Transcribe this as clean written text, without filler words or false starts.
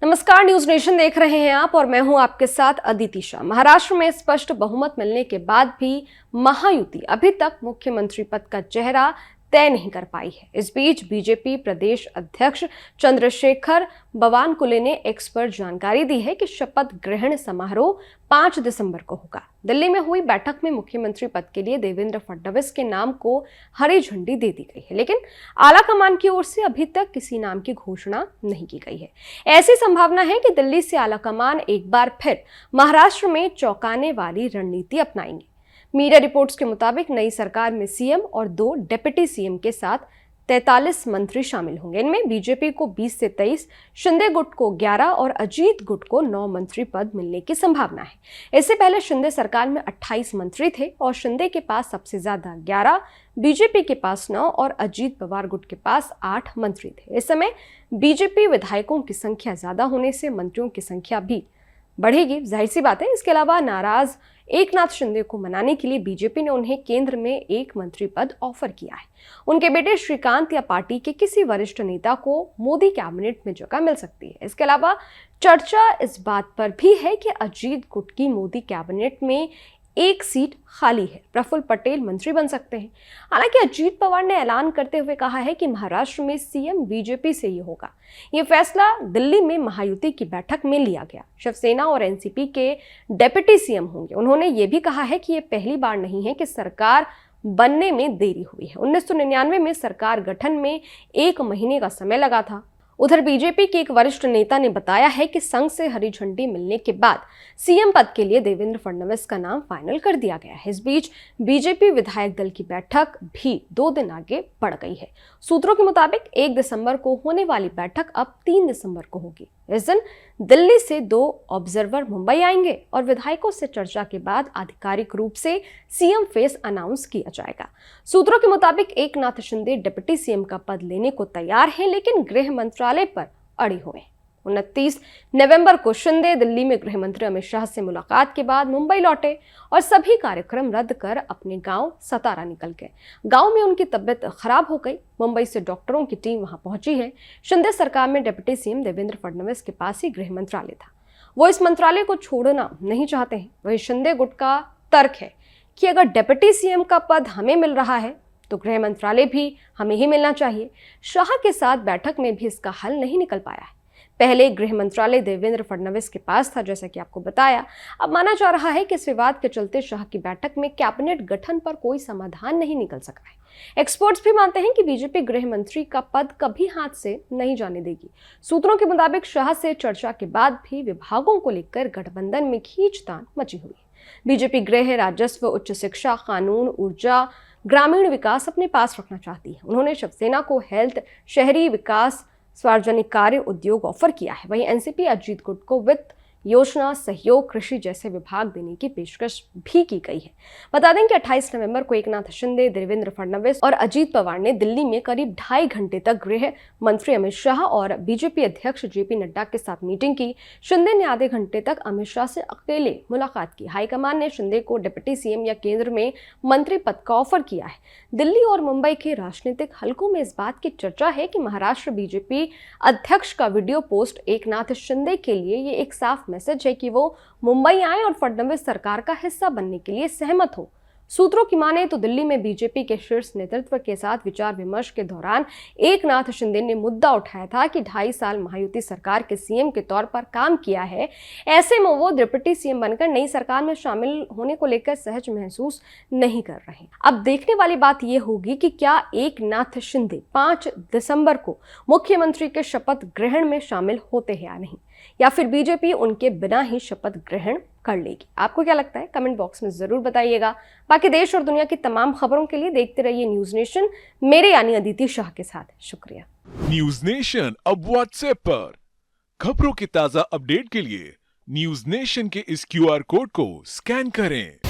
नमस्कार, news nation देख रहे हैं आप और मैं हूं आपके साथ अदिति शाह। महाराष्ट्र में स्पष्ट बहुमत मिलने के बाद भी महायुति अभी तक मुख्यमंत्री पद का चेहरा तय नहीं कर पाई है। इस बीच बीजेपी प्रदेश अध्यक्ष चंद्रशेखर बावनकुले ने एक्स पर जानकारी दी है कि शपथ ग्रहण समारोह 5 दिसंबर को होगा। दिल्ली में हुई बैठक में मुख्यमंत्री पद के लिए देवेंद्र फडणवीस के नाम को हरी झंडी दे दी गई है, लेकिन आलाकमान की ओर से अभी तक किसी नाम की घोषणा नहीं की गई है। ऐसी संभावना है कि दिल्ली से आलाकमान एक बार फिर महाराष्ट्र में चौंकाने वाली रणनीति अपनाएंगे। मीडिया रिपोर्ट्स के मुताबिक नई सरकार में सीएम और 2 डिप्टी सीएम के साथ 43 मंत्री शामिल होंगे। इनमें बीजेपी को 20 से 23, शिंदे गुट को 11 और अजीत गुट को 9 मंत्री पद मिलने की संभावना है। इससे पहले शिंदे सरकार में 28 मंत्री थे और शिंदे के पास सबसे ज्यादा 11, बीजेपी के पास 9 और अजीत पवार गुट के पास 8 मंत्री थे। इस समय बीजेपी विधायकों की संख्या ज्यादा होने से मंत्रियों की संख्या भी बढ़ेगी, जाहिर सी बात है। इसके अलावा नाराज एकनाथ शिंदे को मनाने के लिए बीजेपी ने उन्हें केंद्र में एक मंत्री पद ऑफर किया है। उनके बेटे श्रीकांत या पार्टी के किसी वरिष्ठ नेता को मोदी कैबिनेट में जगह मिल सकती है। इसके अलावा चर्चा इस बात पर भी है कि अजीत गुट की मोदी कैबिनेट में एक सीट खाली है, प्रफुल्ल पटेल मंत्री बन सकते हैं। हालांकि अजीत पवार ने ऐलान करते हुए कहा है कि महाराष्ट्र में सीएम बीजेपी से ही होगा। यह फैसला दिल्ली में महायुति की बैठक में लिया गया। शिवसेना और एनसीपी के डिप्टी सीएम होंगे। उन्होंने ये भी कहा है कि यह पहली बार नहीं है कि सरकार बनने में देरी हुई है। 1999 में सरकार गठन में 1 महीने का समय लगा था। उधर बीजेपी के एक वरिष्ठ नेता ने बताया है कि संघ से हरी झंडी मिलने के बाद सीएम पद के लिए देवेंद्र फडणवीस का नाम फाइनल कर दिया गया है। इस बीच बीजेपी विधायक दल की बैठक भी 2 दिन आगे बढ़ गई है। सूत्रों के मुताबिक 1 दिसंबर को होने वाली बैठक अब 3 दिसंबर को होगी। इस दिन दिल्ली से 2 ऑब्जर्वर मुंबई आएंगे और विधायकों से चर्चा के बाद आधिकारिक रूप से सीएम फेस अनाउंस किया जाएगा। सूत्रों के मुताबिक एकनाथ शिंदे डिप्टी सीएम का पद लेने को तैयार हैं, लेकिन गृह मंत्रालय पर अड़े हुए हैं। 29 नवंबर को शिंदे दिल्ली में गृह मंत्री अमित शाह से मुलाकात के बाद मुंबई लौटे और सभी कार्यक्रम रद्द कर अपने गांव सतारा निकल गए। गांव में उनकी तबीयत खराब हो गई। मुंबई से डॉक्टरों की टीम वहां पहुंची है। शिंदे सरकार में डिप्टी सीएम देवेंद्र फडणवीस के पास ही गृह मंत्रालय था। वो इस मंत्रालय को छोड़ना नहीं चाहते हैं। वही शिंदे गुट का तर्क है कि अगर डिप्टी सीएम का पद हमें मिल रहा है तो गृह मंत्रालय भी हमें ही मिलना चाहिए। शाह के साथ बैठक में भी इसका हल नहीं निकल पाया है। पहले गृह मंत्रालय देवेंद्र फडणवीस के पास था, जैसा कि आपको बताया। अब माना जा रहा है कि इस विवाद के चलते शाह की बैठक में कैबिनेट गठन पर कोई समाधान नहीं निकल सका है। एक्सपर्ट्स भी मानते हैं कि बीजेपी गृह मंत्री का पद कभी हाथ से नहीं जाने देगी। सूत्रों के मुताबिक शाह से चर्चा के बाद भी विभागों को लेकर गठबंधन में खींचतान मची हुई है। बीजेपी गृह, राजस्व, उच्च शिक्षा, कानून, ऊर्जा, ग्रामीण विकास अपने पास रखना चाहती है। उन्होंने शिवसेना को हेल्थ, शहरी विकास, सार्वजनिक कार्य, उद्योग ऑफर किया है। वहीं एनसीपी अजीत गुट को वित्त, योजना, सहयोग, कृषि जैसे विभाग देने की पेशकश भी की गई है। बता दें कि 28 नवंबर को एकनाथ शिंदे, देवेंद्र फडणवीस और अजीत पवार ने दिल्ली में करीब 2.5 घंटे तक गृह मंत्री अमित शाह और बीजेपी अध्यक्ष जेपी नड्डा के साथ मीटिंग की। शिंदे ने आधे घंटे तक अमित शाह से अकेले मुलाकात की। हाईकमान ने शिंदे को डिप्टी सीएम या केंद्र में मंत्री पद का ऑफर किया है। दिल्ली और मुंबई के राजनीतिक हलकों में इस बात की चर्चा है कि महाराष्ट्र बीजेपी अध्यक्ष का वीडियो पोस्ट एकनाथ शिंदे के लिए ये एक साफ मैसेज है कि वो मुंबई आए और फडणवीस सरकार का हिस्सा बनने के लिए सहमत हो। सूत्रों की माने तो दिल्ली में बीजेपी के शीर्ष नेतृत्व के साथ विचार विमर्श के दौरान एकनाथ शिंदे ने मुद्दा उठाया था कि 2.5 साल महायुति सरकार के सीएम के तौर पर काम किया है। ऐसे में वो डिप्टी सीएम बनकर नई सरकार में शामिल होने को लेकर सहज महसूस नहीं कर रहे। अब देखने वाली बात यह होगी कि क्या एकनाथ शिंदे 5 दिसंबर को मुख्यमंत्री के शपथ ग्रहण में शामिल होते हैं या नहीं, या फिर बीजेपी उनके बिना ही शपथ ग्रहण कर लेगी। आपको क्या लगता है? कमेंट बॉक्स में जरूर बताइएगा। बाकी देश और दुनिया की तमाम खबरों के लिए देखते रहिए न्यूज नेशन, मेरे यानी अदिति शाह के साथ। शुक्रिया। न्यूज नेशन अब व्हाट्सएप पर खबरों की ताजा अपडेट के लिए न्यूज नेशन के इस QR कोड को स्कैन करें।